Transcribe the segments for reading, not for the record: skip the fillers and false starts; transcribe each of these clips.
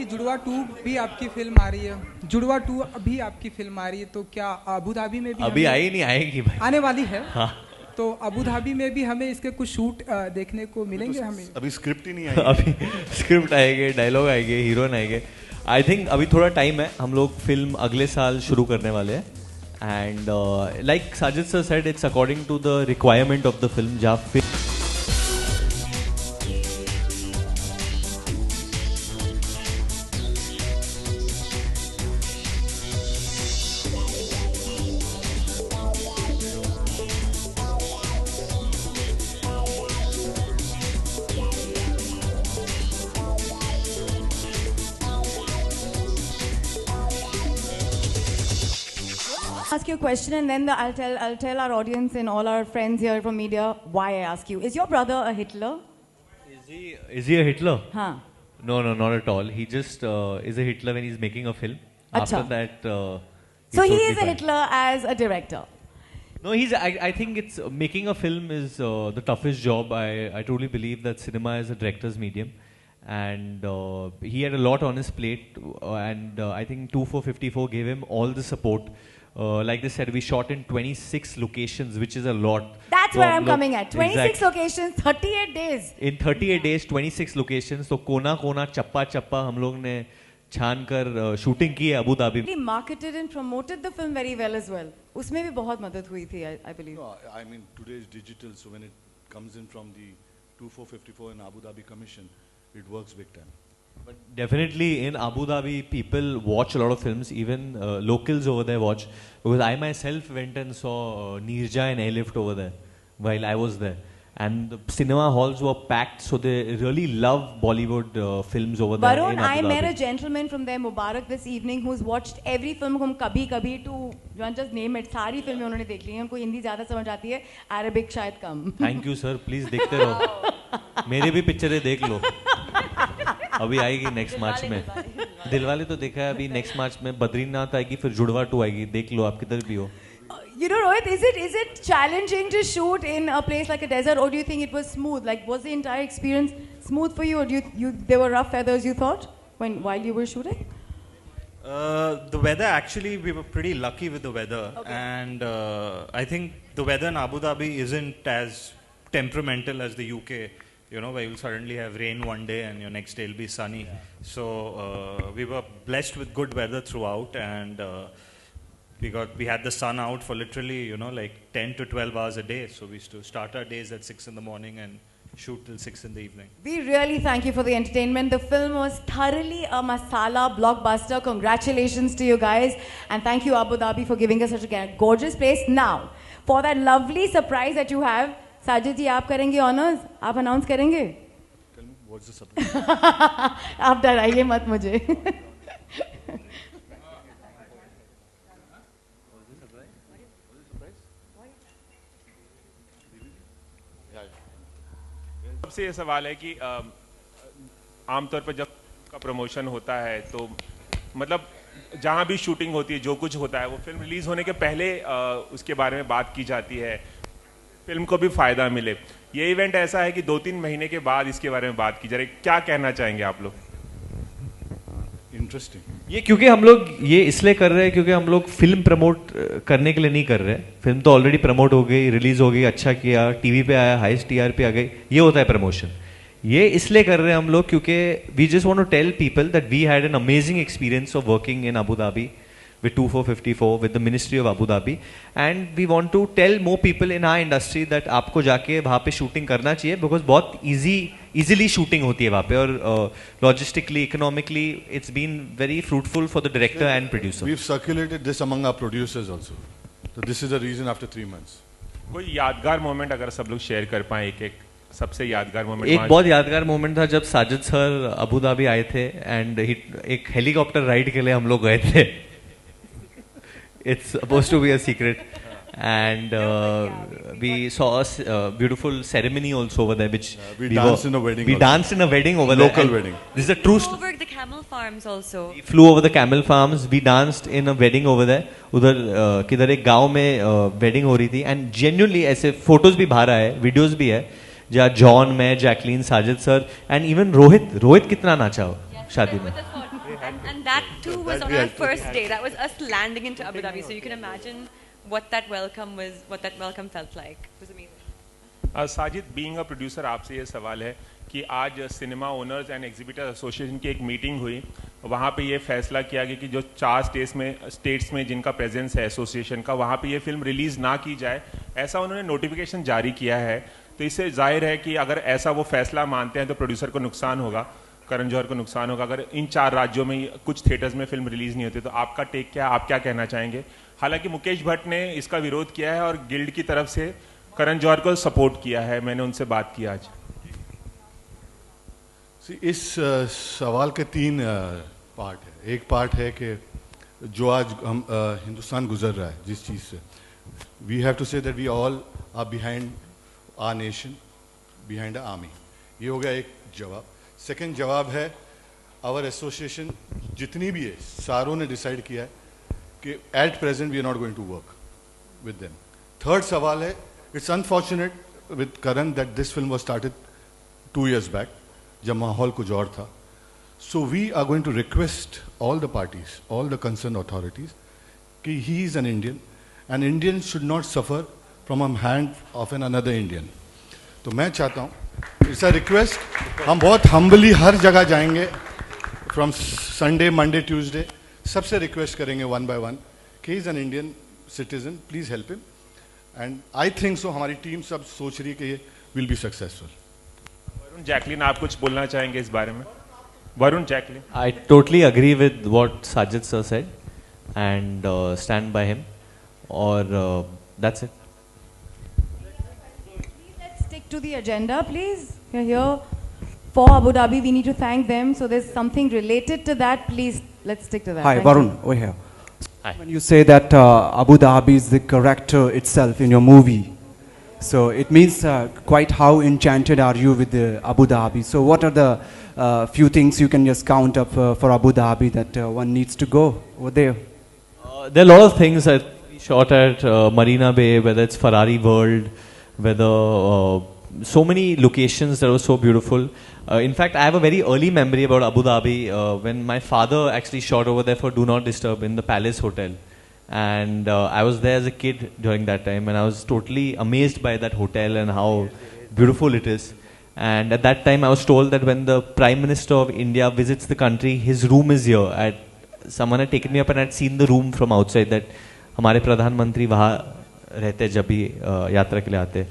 कि जुड़वा 2 भी आपकी फिल्म आ रही है, जुड़वा 2 अभी आपकी फिल्म आ रही है, तो क्या अबू धाबी में भी अभी आई नहीं, आएगी भाई, आने वाली है? हाँ। तो अबू धाबी में भी हमें इसके कुछ शूट देखने को मिलेंगे? तो हमें अभी स्क्रिप्ट ही नहीं आई। अभी स्क्रिप्ट आएंगे, डायलॉग आएंगे, हीरोइन आएंगे। आई थिंक अभी थोड़ा टाइम है, हम लोग फिल्म अगले साल शुरू करने वाले हैं। And like Sajid sir said, it's according to the requirement of the film. जहाँ film Ask you a question and then I'll tell our audience and all our friends here from media why I ask you. Is your brother a Hitler? Is he a Hitler? Huh. No, not at all. He just is a Hitler when he's making a film. Achha. After that, So he is a Hitler as a director. No, I think it's making a film is the toughest job. I truly believe that cinema is a director's medium, and he had a lot on his plate. And I think 2454 gave him all the support. Like they said, we shot in 26 locations, which is a lot. That's where I'm coming at. 26 exactly. locations, 38 days. In 38 days, 26 locations. So कोना कोना चप्पा चप्पा हम लोग ने छान कर shooting की है Abu Dhabi. He marketed and promoted the film very well as well. उसमें भी बहुत मदद हुई थी, I believe. No, I mean today is digital, so when it comes in from the 2454 and Abu Dhabi Commission, it works big time. But definitely in Abu Dhabi, people watch a lot of films. Even locals over there watch, because I myself went and saw Neerja and Airlift over there while I was there, and the cinema halls were packed. So they really love Bollywood films over there. Varun, in Abu I Dhabi. met a gentleman from there, Mubarak, this evening, who's watched every film from Kabhi Kabhi to, you want just name it, सारी फिल्में उन्होंने देख ली हैं. उनको हिंदी ज़्यादा समझ आती है, Arabic शायद कम. Thank you sir, please देखते रहो. मेरे भी पिक्चरें देख लो. अभी आएगी नेक्स्ट मार्च में. दिलवाले तो देखा है, अभी नेक्स्ट मार्च में बद्रीनाथ आएगी, फिर जुड़वा 2 आएगी. देख लो, आप किधर भी हो. You know, Rohit, is it challenging to shoot in a place like a desert, or do you think it was smooth? Like, was the entire experience smooth for you, or there were rough feathers, you thought, while you were shooting? The weather, actually, we were pretty lucky with the weather. Okay. And I think the weather in Abu Dhabi isn't as temperamental as the UK. You know, where you'll suddenly have rain one day and your next day will be sunny. Yeah. So we were blessed with good weather throughout, and we had the sun out for literally, you know, like 10 to 12 hours a day. So we used to start our days at 6 in the morning and shoot till 6 in the evening. We really thank you for the entertainment. The film was thoroughly a masala blockbuster. Congratulations to you guys, and thank you Abu Dhabi for giving us such a gorgeous place. Now, for that lovely surprise that you have, Sajid जी आप करेंगे honours, आप announce करेंगे? What's the surprise? आप डराइए मत मुझे. सबसे ये सवाल है कि आमतौर पर जब का प्रमोशन होता है तो मतलब जहाँ भी शूटिंग होती है, जो कुछ होता है, वो फिल्म रिलीज होने के पहले उसके बारे में बात की जाती है, फिल्म को भी फायदा मिले. ये इवेंट ऐसा है कि 2-3 महीने के बाद इसके बारे में बात की जा रही है. क्या कहना चाहेंगे आप लोग? इंटरेस्टिंग. ये क्योंकि हम लोग ये इसलिए कर रहे हैं क्योंकि हम लोग फिल्म प्रमोट करने के लिए नहीं कर रहे. फिल्म तो ऑलरेडी प्रमोट हो गई, रिलीज हो गई, अच्छा किया, टीवी पे आया, हाईएस्ट टीआरपी आ गई, ये होता है प्रमोशन. ये इसलिए कर रहे हैं हम लोग क्योंकि we just want to tell people that we had an amazing experience of working in Abu Dhabi with 2454 with the Ministry of Abu Dhabi, and we want to tell more people in our industry that आपको जाके वहाँ पे shooting करना चाहिए, because बहुत easily shooting होती है वहाँ पे, और logistically, economically it's been very fruitful for the director and producer. We've circulated this among our producers also, so this is the reason after 3 months. कोई यादगार मोमेंट अगर सब लोग शेयर कर पाएं, एक सबसे यादगार मोमेंट. एक बहुत यादगार मोमेंट था जब साजिद सर अबू धाबी आए थे, एंड एक हेलीकॉप्टर राइड के लिए हम लोग गए थे. It's supposed to be a secret, and we saw a beautiful ceremony also over there, which we danced in a wedding. We danced in a wedding over there. Local wedding. This is a true. Flew over the camel farms also. We flew over the camel farms. We danced in a wedding over there. उधर किधर एक गांव में wedding हो रही थी, and genuinely ऐसे photos भी बाहर आए, videos भी है, जहाँ जॉन, मैं, Jacqueline, Sajid sir, and even Rohit कितना नाचा हो शादी में. And that too was on our first day. That was us landing into Abu Dhabi. So you can imagine what that welcome felt like. It was amazing. Sajid, being a producer, आपसे ये सवाल है कि आज cinema owners and exhibitors association की एक meeting हुई, वहाँ पे ये फैसला किया गया कि जो 4 स्टेट्स में जिनका प्रेजेंस है एसोसिएशन का, वहाँ पे ये फिल्म रिलीज़ ना की जाए, ऐसा उन्होंने नोटिफिकेशन जारी किया है। तो इससे जाहिर है कि अगर ऐसा वो फैसला मानते हैं तो प्रोड्यूसर को नुकसान होगा, करण जौहर को नुकसान होगा अगर इन 4 राज्यों में कुछ थिएटर्स में फिल्म रिलीज़ नहीं होती। तो आपका टेक क्या है, आप क्या कहना चाहेंगे? हालांकि मुकेश भट्ट ने इसका विरोध किया है और गिल्ड की तरफ से करण जौहर को सपोर्ट किया है, मैंने उनसे बात की आज। इस सवाल के 3 पार्ट है। एक पार्ट है कि जो आज हम हिंदुस्तान गुजर रहा है जिस चीज़ से, we have to say that we all are behind our nation, behind our army. ये हो गया एक जवाब। सेकंड जवाब है, आवर एसोसिएशन जितनी भी है सारों ने डिसाइड किया है कि at present we are not going to work with them. Third सवाल है, it's unfortunate with Karan that this film was started 2 years back जब माहौल कुछ और था। So we are going to request all the parties, all the concern authorities कि he is an Indian and Indian should not suffer from a hand of an another Indian. तो मैं चाहता हूँ, इट्स अ रिक्वेस्ट, हम बहुत humbly हर जगह जाएंगे, from Sunday, Monday, Tuesday, सबसे रिक्वेस्ट करेंगे 1 by 1 कि is an Indian citizen, please help him. And I think so हमारी टीम सब सोच रही है कि ये will be successful. Varun Jacqueline, आप कुछ बोलना चाहेंगे इस बारे में? Varun Jacqueline. I totally agree with what Sajid sir said and stand by him. Or that's it. Let's stick to the agenda, please. You're here for Abu Dhabi. We need to thank them. So there's something related to that. Please, let's stick to that. Hi, Thank Varun, you. over here. Hi. When you say that Abu Dhabi is the character itself in your movie, so it means quite how enchanted are you with the Abu Dhabi? So what are the few things you can just count up for Abu Dhabi that one needs to go over there? There are a lot of things that we shot at Marina Bay, whether it's Ferrari World, whether so many locations that were so beautiful. In fact, I have a very early memory about Abu Dhabi when my father actually shot over there for Do Not Disturb in the Palace Hotel. And I was there as a kid during that time, and I was totally amazed by that hotel and how beautiful it is. And at that time, I was told that when the Prime Minister of India visits the country, his room is here. Someone had taken me up and had seen the room from outside, that हमारे प्रधानमंत्री वहाँ रहते जब भी यात्रा के लिए आते.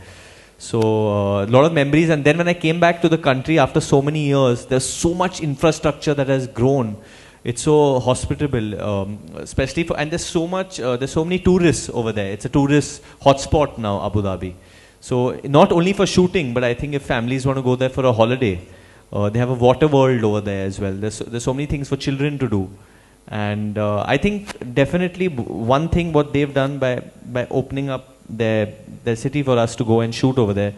So a lot of memories. And then when I came back to the country after so many years, there's so much infrastructure that has grown. It's so hospitable, especially for, and there's so many tourists over there. It's a tourist hotspot now, Abu Dhabi. So not only for shooting, but I think if families want to go there for a holiday, they have a water world over there as well. There's so many things for children to do. And I think definitely one thing what they've done by opening up their city for us to go and shoot over there,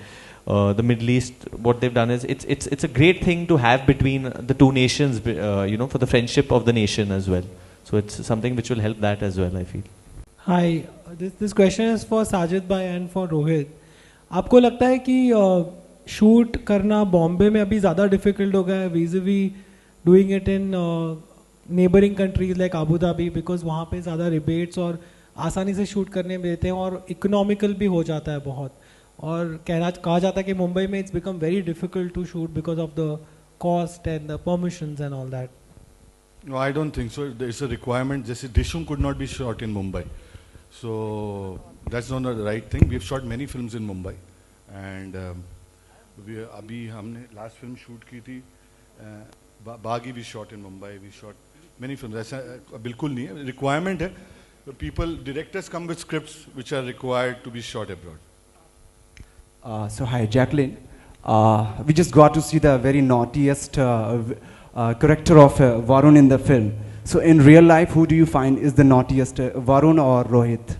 the Middle East, what they've done is it's a great thing to have between the two nations, for the friendship of the nation as well. So it's something which will help that as well, I feel. Hi, this question is for Sajid bhai and for Rohit. आपको लगता है कि shoot करना बॉम्बे में अभी ज़्यादा difficult हो गया है vis-a-vis doing it in neighbouring countries like Abu Dhabi, because वहाँ पे ज़्यादा रिबेट्स और आसानी से शूट करने में देते हैं और इकोनॉमिकल भी हो जाता है बहुत, और कहा जाता है कि मुंबई में it's become very difficult to shoot because of the cost and the permissions and all that? No, I don't think so. There is a requirement. Just Dishum could not be shot in Mumbai, so that's not the right thing. We've shot many films in Mumbai, and अभी हमने last film shoot की थी बागी, we shot in Mumbai. We shot many films. ऐसा बिल्कुल नहीं है. Requirement है. Directors come with scripts which are required to be shot abroad. So hi, Jacqueline. We just got to see the very naughtiest character of Varun in the film. So in real life, who do you find is the naughtiest, Varun or Rohit?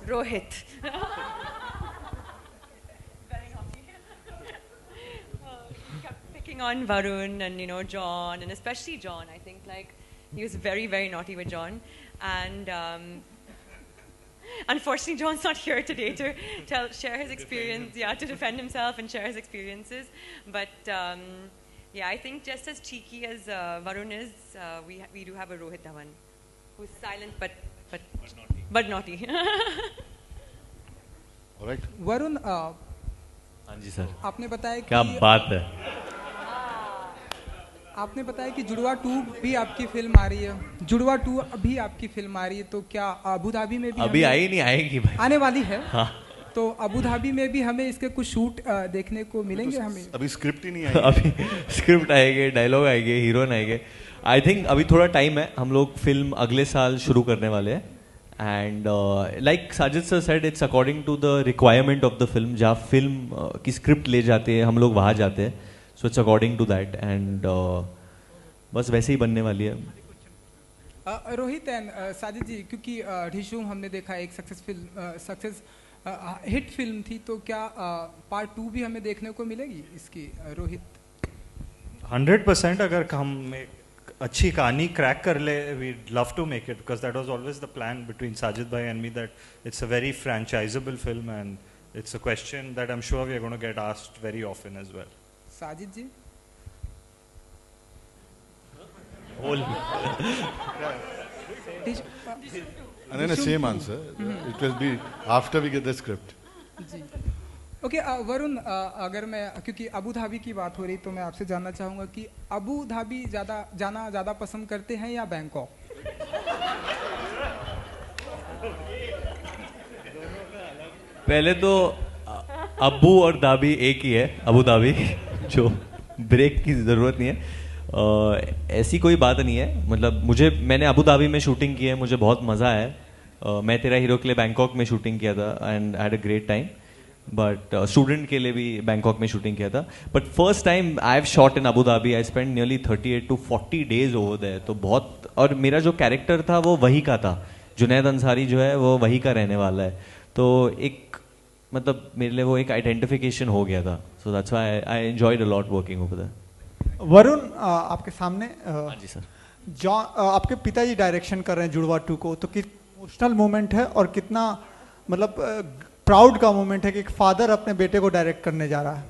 Rohit. Kept picking on Varun and John, and especially John. I think he was very, very naughty with John, and unfortunately John's not here today to share his experience, to defend himself and share his experiences. But Yeah, I think just as cheeky as Varun is, we do have a Rohit Dhawan, who's silent but naughty. All right. Varun हाँ जी sir, आपने बताया क्या कि बात है। आपने बताया कि जुड़वा 2 भी आपकी फिल्म आ रही है, जुड़वा 2 अभी आपकी फिल्म आ रही है, तो क्या अबू धाबी में भी अभी आई नहीं, आएगी भाई, आने वाली है? हाँ। तो अबू धाबी में भी हमें इसके कुछ शूट देखने को मिलेंगे हमें? अभी स्क्रिप्ट ही नहीं आई। अभी स्क्रिप्ट आएंगे, डायलॉग आएंगे, हीरोइन आएंगे। आई थिंक अभी थोड़ा टाइम है, हम लोग फिल्म अगले साल शुरू करने वाले हैं। And like Sajid sir said, it's according to the requirement of the film. जहाँ फिल्म की स्क्रिप्ट ले जाते हैं हम लोग वहाँ जाते हैं, so it's according to that. And बस वैसे ही बनने वाली है। रोहित एंड साजिद जी, क्योंकि ढिशूम हमने देखा एक सक्सेस हिट फिल्म थी, तो क्या पार्ट 2 भी हमें देखने को मिलेगी इसकी? रोहित 100% अगर हम एक अच्छी कहानी क्रैक कर ले, we'd love to make it, because that was always the plan between Sajid bhai and me, that it's a very franchisable film and it's a question that I'm sure we are going to get asked very often as well. Sajid ji? And then the same answer. It will be after we get the script. जी okay Varun, अगर मैं, क्योंकि Abu Dhabi की बात हो रही, तो मैं आपसे जानना चाहूँगा कि अबू धाबी जाना ज़्यादा पसंद करते हैं या बैंकॉक? पहले तो अबू और धाबी एक ही है, अबू धाबी, जो ब्रेक की ज़रूरत नहीं है। ऐसी कोई बात नहीं है, मतलब मैंने अबू धाबी में शूटिंग की है, मुझे बहुत मज़ा आया। मैं तेरा हीरो के लिए बैंकॉक में शूटिंग किया था and I had a great time. But student के लिए भी बैंकॉक में शूटिंग किया था। But first time I have shot in Abu Dhabi, I spend nearly 38 to 40 days over there. तो बहुत, और मेरा जो कैरेक्टर था वो वही का था, जुनैद अंसारी जो है वो वही का रहने वाला है। तो एक मतलब मेरे लिए वो एक आइडेंटिफिकेशन हो गया था। So that's why I enjoyed a lot working over there. Varun, आपके सामने हाँ जी सर, आपके पिताजी डायरेक्शन कर रहे हैं जुड़वा 2 को, तो कितना इमोशनल मोमेंट है और कितना मतलब प्राउड का मोमेंट है कि एक फादर अपने बेटे को डायरेक्ट करने जा रहा है?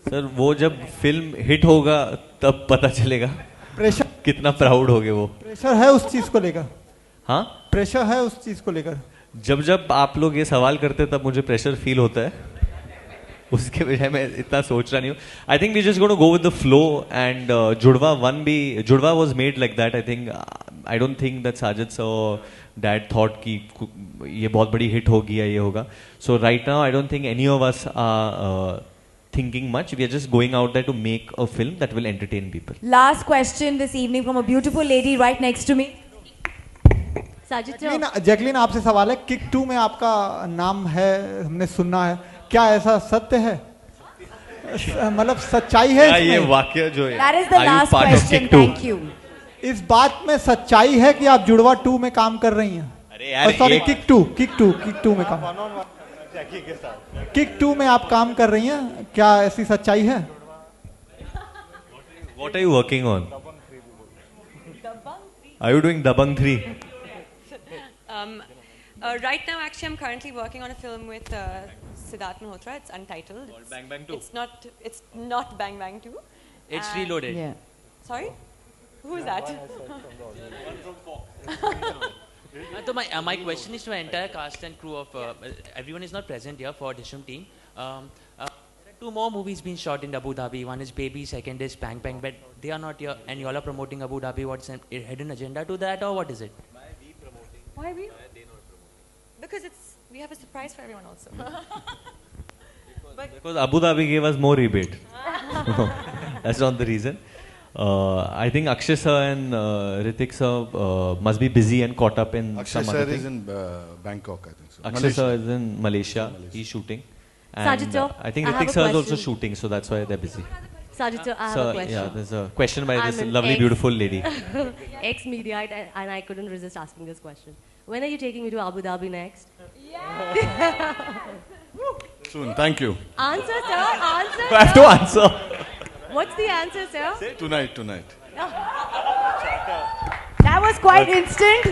सर वो जब फिल्म हिट होगा तब पता चलेगा प्रेशर कितना प्राउड हो गए वो। प्रेशर है उस चीज को लेकर? हाँ, प्रेशर है उस चीज को लेकर? जब आप लोग ये सवाल करते तब मुझे प्रेशर फील होता है, उसके बजाय मैं इतना सोच रहा नहीं हूँ। I think we just gonna go with the flow. And Judwaa was made like that. I think, I don't think that Sajid sir dad thought कि ये बहुत बड़ी हिट होगी या ये होगा। So right now I don't think any of us are thinking much. We are just going out there to make a film that will entertain people. Last question this evening from a beautiful lady right next to me. Jacqueline, आपसे सवाल है, kick 2 में आपका नाम है, हमने सुना है, क्या ऐसा सत्य है? मतलब सच्चाई है इसमें? ये वाक्य जो है, That is the last question. Thank you. इस बात में सच्चाई है कि आप जुड़वा 2 में काम कर रही हैं? अरे यार, सॉरी, किक 2 में काम, किक 2 में आप काम कर रही हैं, क्या ऐसी सच्चाई है? What are you working on? Are you doing Dabang 3? Right now, actually, I'm currently working on a film with Siddharth Malhotra. It's untitled. Bang Bang 2. It's not Bang Bang 2. It's Reloaded. Yeah. Sorry? Who's that? So my question is to the entire cast and crew of everyone is not present here for Dishum team. There are 2 more movies being shot in Abu Dhabi. One is Baby, second is Bang Bang. But they are not here, and you all are promoting Abu Dhabi. What's a hidden agenda to that, or what is it? Why we? Because we have a surprise for everyone also. Because Abu Dhabi gave us more rebate. That's not the reason. I think Akshay sir and Ritik sir must be busy and caught up in Akshay some other sir thing. is in Bangkok, I think so. Akshay Malaysia. sir is in Malaysia. He's shooting. Sajid sir, I think I have Ritik a sir is also question. shooting, so that's why they're busy. Sajid sir, I have a question. Yeah, there's a question by I'm this an lovely, beautiful lady. Ex-Mediaite, and I couldn't resist asking this question. When are you taking me to Abu Dhabi next? Soon, thank you. Answer, sir. Answer. I have to answer. What's the answer, sir? Tonight. That was quite instant.